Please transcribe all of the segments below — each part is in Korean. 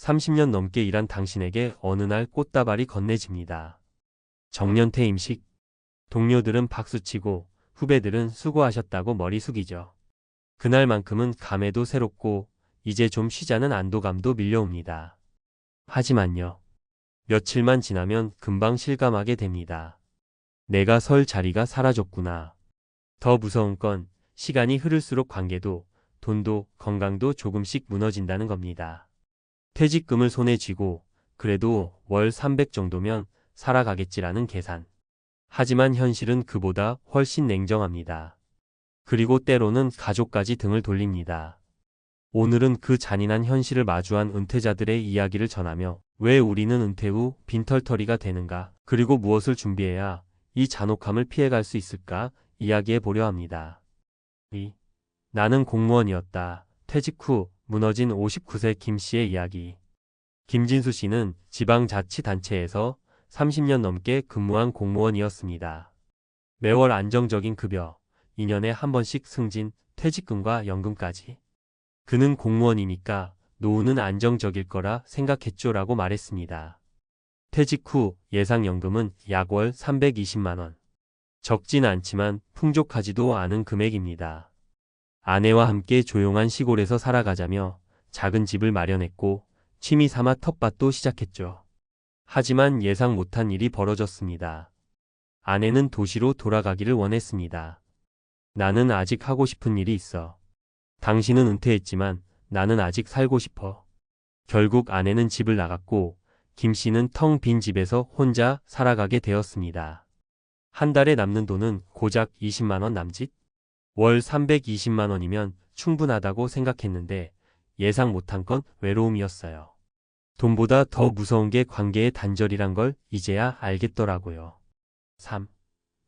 30년 넘게 일한 당신에게 어느 날 꽃다발이 건네집니다. 정년퇴임식. 동료들은 박수치고 후배들은 수고하셨다고 머리 숙이죠. 그날만큼은 감회도 새롭고 이제 좀 쉬자는 안도감도 밀려옵니다. 하지만요. 며칠만 지나면 금방 실감하게 됩니다. 내가 설 자리가 사라졌구나. 더 무서운 건 시간이 흐를수록 관계도, 돈도, 건강도 조금씩 무너진다는 겁니다. 퇴직금을 손에 쥐고 그래도 월 300 정도면 살아가겠지라는 계산. 하지만 현실은 그보다 훨씬 냉정합니다. 그리고 때로는 가족까지 등을 돌립니다. 오늘은 그 잔인한 현실을 마주한 은퇴자들의 이야기를 전하며 왜 우리는 은퇴 후 빈털터리가 되는가, 그리고 무엇을 준비해야 이 잔혹함을 피해갈 수 있을까 이야기해 보려 합니다. 나는 공무원이었다. 퇴직 후 무너진 59세 김 씨의 이야기. 김진수 씨는 지방자치단체에서 30년 넘게 근무한 공무원이었습니다. 매월 안정적인 급여, 2년에 한 번씩 승진, 퇴직금과 연금까지. 그는 공무원이니까 노후는 안정적일 거라 생각했죠라고 말했습니다. 퇴직 후 예상연금은 약 월 320만 원. 적진 않지만 풍족하지도 않은 금액입니다. 아내와 함께 조용한 시골에서 살아가자며 작은 집을 마련했고 취미 삼아 텃밭도 시작했죠. 하지만 예상 못한 일이 벌어졌습니다. 아내는 도시로 돌아가기를 원했습니다. 나는 아직 하고 싶은 일이 있어. 당신은 은퇴했지만 나는 아직 살고 싶어. 결국 아내는 집을 나갔고 김 씨는 텅 빈 집에서 혼자 살아가게 되었습니다. 한 달에 남는 돈은 고작 20만 원 남짓? 월 320만 원이면 충분하다고 생각했는데 예상 못한 건 외로움이었어요. 돈보다 더 무서운 게 관계의 단절이란 걸 이제야 알겠더라고요. 3.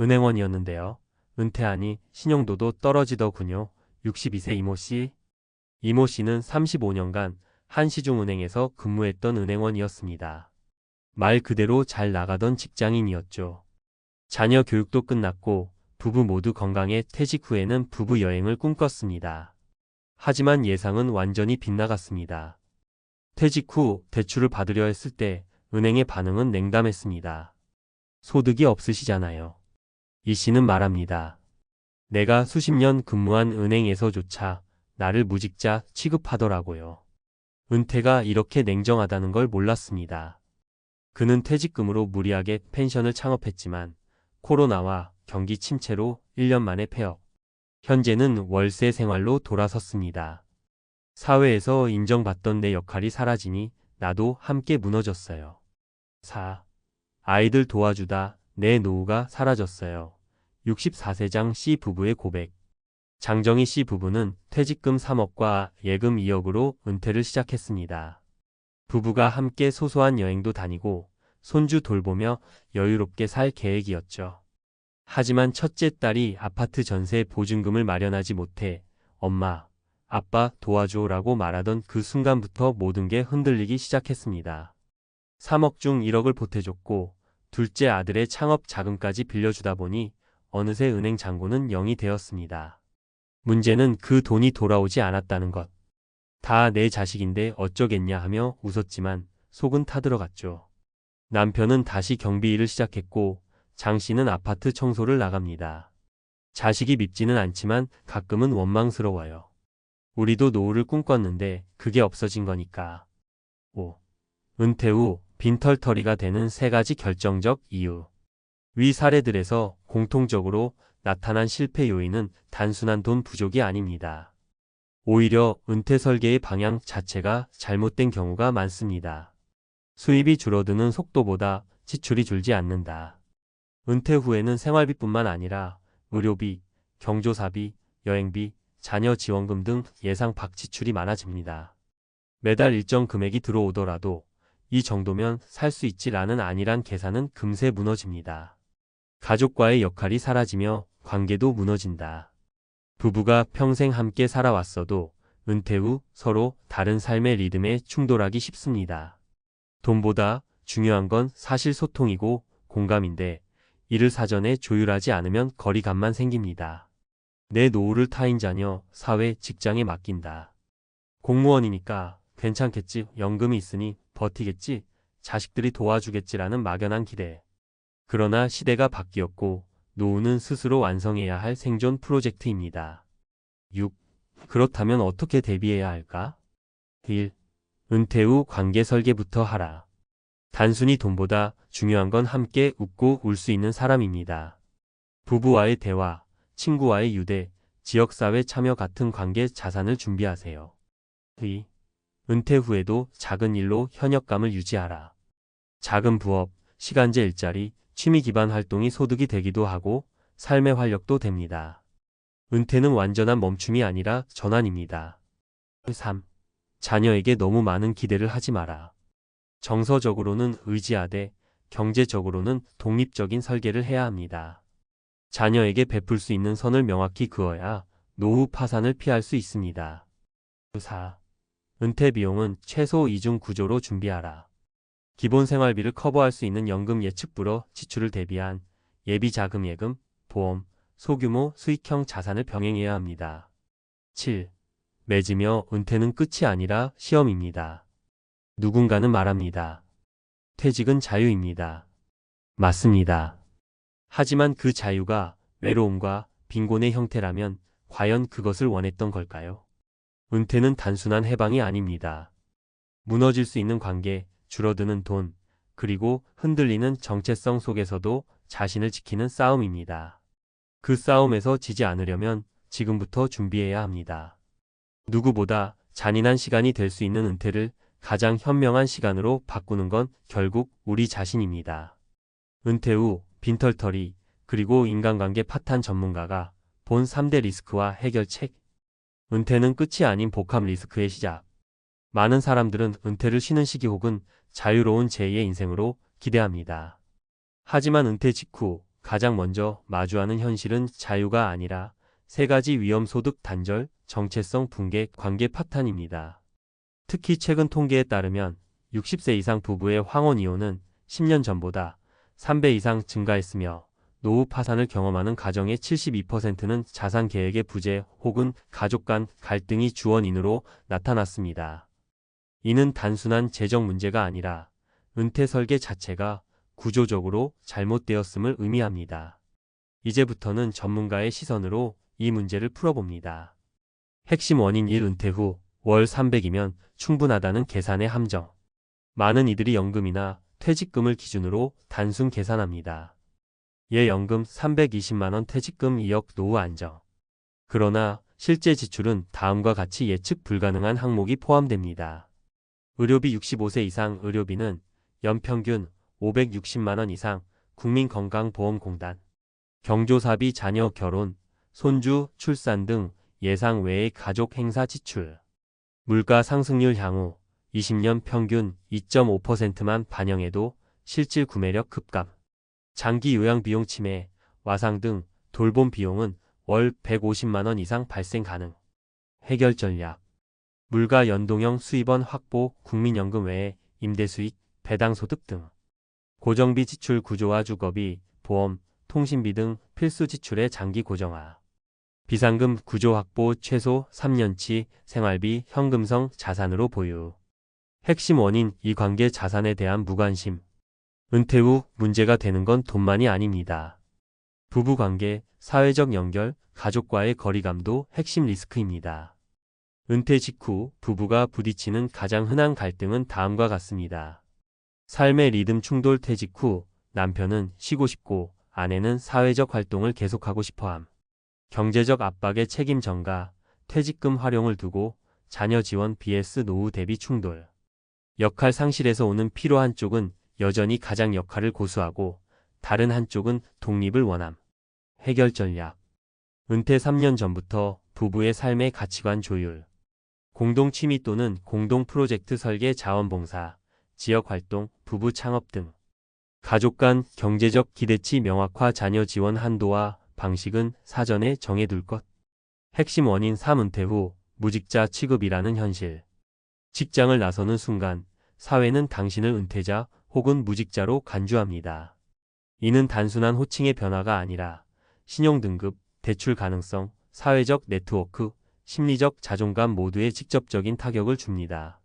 은행원이었는데요. 은퇴하니 신용도도 떨어지더군요. 62세 이모 씨. 이모 씨는 35년간 한시중은행에서 근무했던 은행원이었습니다. 말 그대로 잘 나가던 직장인이었죠. 자녀 교육도 끝났고 부부 모두 건강해 퇴직 후에는 부부 여행을 꿈꿨습니다. 하지만 예상은 완전히 빗나갔습니다. 퇴직 후 대출을 받으려 했을 때 은행의 반응은 냉담했습니다. 소득이 없으시잖아요. 이 씨는 말합니다. 내가 수십 년 근무한 은행에서조차 나를 무직자 취급하더라고요. 은퇴가 이렇게 냉정하다는 걸 몰랐습니다. 그는 퇴직금으로 무리하게 펜션을 창업했지만 코로나와 경기 침체로 1년 만에 폐업. 현재는 월세 생활로 돌아섰습니다. 사회에서 인정받던 내 역할이 사라지니 나도 함께 무너졌어요. 4. 아이들 도와주다 내 노후가 사라졌어요. 64세장 C 부부의 고백. 장정희 씨 부부는 퇴직금 3억과 예금 2억으로 은퇴를 시작했습니다. 부부가 함께 소소한 여행도 다니고 손주 돌보며 여유롭게 살 계획이었죠. 하지만 첫째 딸이 아파트 전세 보증금을 마련하지 못해 엄마, 아빠 도와줘라고 말하던 그 순간부터 모든 게 흔들리기 시작했습니다. 3억 중 1억을 보태줬고 둘째 아들의 창업 자금까지 빌려주다 보니 어느새 은행 잔고는 0이 되었습니다. 문제는 그 돈이 돌아오지 않았다는 것. 다 내 자식인데 어쩌겠냐 하며 웃었지만 속은 타들어갔죠. 남편은 다시 경비 일을 시작했고 장 씨는 아파트 청소를 나갑니다. 자식이 밉지는 않지만 가끔은 원망스러워요. 우리도 노후를 꿈꿨는데 그게 없어진 거니까. 5. 은퇴 후 빈털터리가 되는 3가지 결정적 이유. 위 사례들에서 공통적으로 나타난 실패 요인은 단순한 돈 부족이 아닙니다. 오히려 은퇴 설계의 방향 자체가 잘못된 경우가 많습니다. 수입이 줄어드는 속도보다 지출이 줄지 않는다. 은퇴 후에는 생활비뿐만 아니라 의료비, 경조사비, 여행비, 자녀 지원금 등 예상 밖 지출이 많아집니다. 매달 일정 금액이 들어오더라도 이 정도면 살 수 있지라는 안일한 계산은 금세 무너집니다. 가족과의 역할이 사라지며 관계도 무너진다. 부부가 평생 함께 살아왔어도 은퇴 후 서로 다른 삶의 리듬에 충돌하기 쉽습니다. 돈보다 중요한 건 사실 소통이고 공감인데 이를 사전에 조율하지 않으면 거리감만 생깁니다. 내 노후를 타인 자녀, 사회, 직장에 맡긴다. 공무원이니까 괜찮겠지, 연금이 있으니 버티겠지, 자식들이 도와주겠지라는 막연한 기대. 그러나 시대가 바뀌었고 노후는 스스로 완성해야 할 생존 프로젝트입니다. 6. 그렇다면 어떻게 대비해야 할까? 1. 은퇴 후 관계 설계부터 하라. 단순히 돈보다 중요한 건 함께 웃고 울 수 있는 사람입니다. 부부와의 대화, 친구와의 유대, 지역사회 참여 같은 관계 자산을 준비하세요. 2. 은퇴 후에도 작은 일로 현역감을 유지하라. 작은 부업, 시간제 일자리, 취미 기반 활동이 소득이 되기도 하고 삶의 활력도 됩니다. 은퇴는 완전한 멈춤이 아니라 전환입니다. 3. 자녀에게 너무 많은 기대를 하지 마라. 정서적으로는 의지하되 경제적으로는 독립적인 설계를 해야 합니다. 자녀에게 베풀 수 있는 선을 명확히 그어야 노후 파산을 피할 수 있습니다. 4. 은퇴 비용은 최소 이중 구조로 준비하라. 기본 생활비를 커버할 수 있는 연금 예측불허 지출을 대비한 예비 자금 예금, 보험, 소규모 수익형 자산을 병행해야 합니다. 7. 맺으며 은퇴는 끝이 아니라 시험입니다. 누군가는 말합니다. 퇴직은 자유입니다. 맞습니다. 하지만 그 자유가 외로움과 빈곤의 형태라면 과연 그것을 원했던 걸까요? 은퇴는 단순한 해방이 아닙니다. 무너질 수 있는 관계, 줄어드는 돈, 그리고 흔들리는 정체성 속에서도 자신을 지키는 싸움입니다. 그 싸움에서 지지 않으려면 지금부터 준비해야 합니다. 누구보다 잔인한 시간이 될 수 있는 은퇴를 가장 현명한 시간으로 바꾸는 건 결국 우리 자신입니다. 은퇴 후 빈털터리 그리고 인간관계 파탄 전문가가 본 3대 리스크와 해결책. 은퇴는 끝이 아닌 복합 리스크의 시작. 많은 사람들은 은퇴를 쉬는 시기 혹은 자유로운 제2의 인생으로 기대합니다. 하지만 은퇴 직후 가장 먼저 마주하는 현실은 자유가 아니라 3가지 위험 소득 단절, 정체성 붕괴, 관계 파탄입니다. 특히 최근 통계에 따르면 60세 이상 부부의 황혼 이혼은 10년 전보다 3배 이상 증가했으며 노후 파산을 경험하는 가정의 72%는 자산 계획의 부재 혹은 가족 간 갈등이 주원인으로 나타났습니다. 이는 단순한 재정 문제가 아니라 은퇴 설계 자체가 구조적으로 잘못되었음을 의미합니다. 이제부터는 전문가의 시선으로 이 문제를 풀어봅니다. 핵심 원인 1. 은퇴 후 월 300이면 충분하다는 계산의 함정. 많은 이들이 연금이나 퇴직금을 기준으로 단순 계산합니다. 연금 320만원, 퇴직금 2억, 노후 안정. 그러나 실제 지출은 다음과 같이 예측 불가능한 항목이 포함됩니다. 의료비 65세 이상 의료비는 연평균 560만원 이상, 국민건강보험공단. 경조사비, 자녀 결혼, 손주, 출산 등 예상 외의 가족 행사 지출. 물가 상승률 향후 20년 평균 2.5%만 반영해도 실질 구매력 급감. 장기 요양 비용 치매, 와상 등 돌봄 비용은 월 150만원 이상 발생 가능. 해결 전략. 물가 연동형 수입원 확보, 국민연금 외에 임대수익, 배당소득 등. 고정비 지출 구조화, 주거비, 보험, 통신비 등 필수 지출의 장기 고정화. 비상금 구조 확보, 최소 3년치 생활비 현금성 자산으로 보유. 핵심 원인 2. 관계 자산에 대한 무관심. 은퇴 후 문제가 되는 건 돈만이 아닙니다. 부부관계, 사회적 연결, 가족과의 거리감도 핵심 리스크입니다. 은퇴 직후 부부가 부딪히는 가장 흔한 갈등은 다음과 같습니다. 삶의 리듬 충돌. 퇴직 후 남편은 쉬고 싶고 아내는 사회적 활동을 계속하고 싶어함. 경제적 압박의 책임 전가, 퇴직금 활용을 두고 자녀 지원 vs 노후 대비 충돌. 역할 상실에서 오는 피로. 한쪽은 여전히 가장 역할을 고수하고 다른 한쪽은 독립을 원함. 해결 전략. 은퇴 3년 전부터 부부의 삶의 가치관 조율. 공동 취미 또는 공동 프로젝트 설계, 자원봉사, 지역활동, 부부 창업 등. 가족 간 경제적 기대치 명확화. 자녀 지원 한도와 방식은 사전에 정해둘 것. 핵심 원인 3. 은퇴 후 무직자 취급이라는 현실. 직장을 나서는 순간 사회는 당신을 은퇴자 혹은 무직자로 간주합니다. 이는 단순한 호칭의 변화가 아니라 신용등급, 대출 가능성, 사회적 네트워크, 심리적 자존감 모두에 직접적인 타격을 줍니다.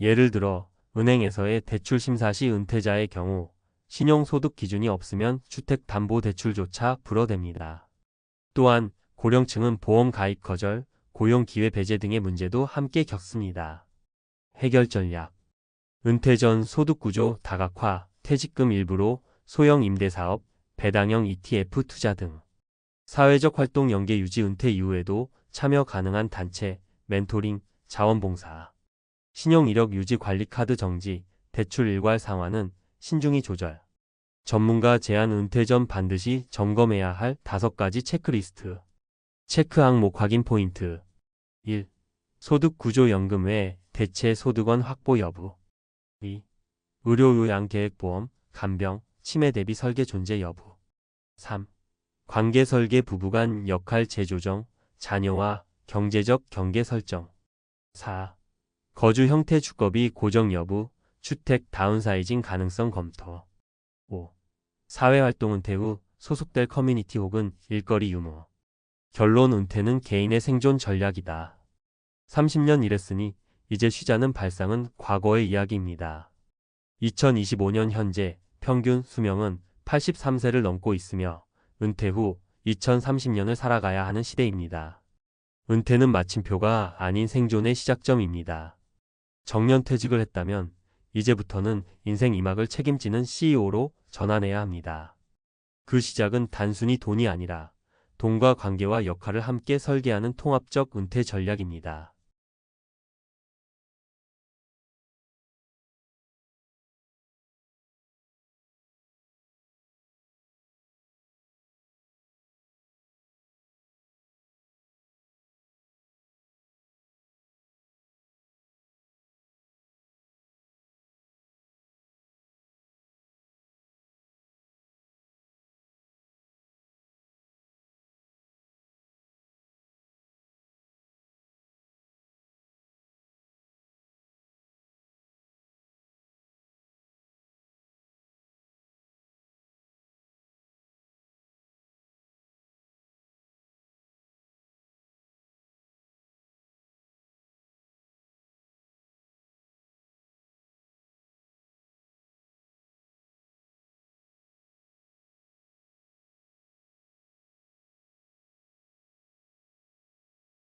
예를 들어 은행에서의 대출 심사 시 은퇴자의 경우 신용소득 기준이 없으면 주택담보대출조차 불허됩니다. 또한 고령층은 보험 가입 거절, 고용 기회 배제 등의 문제도 함께 겪습니다. 해결 전략. 은퇴 전 소득구조 다각화, 퇴직금 일부로 소형 임대사업, 배당형 ETF 투자 등 사회적 활동 연계 유지 은퇴 이후에도 참여 가능한 단체, 멘토링, 자원봉사, 신용 이력 유지 관리 카드 정지, 대출 일괄 상환은 신중히 조절. 전문가 제안 은퇴 전 반드시 점검해야 할 5가지 체크리스트. 체크 항목 확인 포인트. 1. 소득구조연금 외 대체 소득원 확보 여부. 2. 의료요양계획보험, 간병, 치매 대비 설계 존재 여부. 3. 관계설계 부부간 역할 재조정, 자녀와 경제적 경계 설정. 4. 거주 형태 주거비 고정 여부, 주택 다운사이징 가능성 검토. 5. 사회활동 은퇴 후 소속될 커뮤니티 혹은 일거리 유무. 결론 은퇴는 개인의 생존 전략이다. 30년 일했으니 이제 쉬자는 발상은 과거의 이야기입니다. 2025년 현재 평균 수명은 83세를 넘고 있으며 은퇴 후 2030년을 살아가야 하는 시대입니다. 은퇴는 마침표가 아닌 생존의 시작점입니다. 정년퇴직을 했다면 이제부터는 인생 2막을 책임지는 CEO로 전환해야 합니다. 그 시작은 단순히 돈이 아니라 돈과 관계와 역할을 함께 설계하는 통합적 은퇴 전략입니다.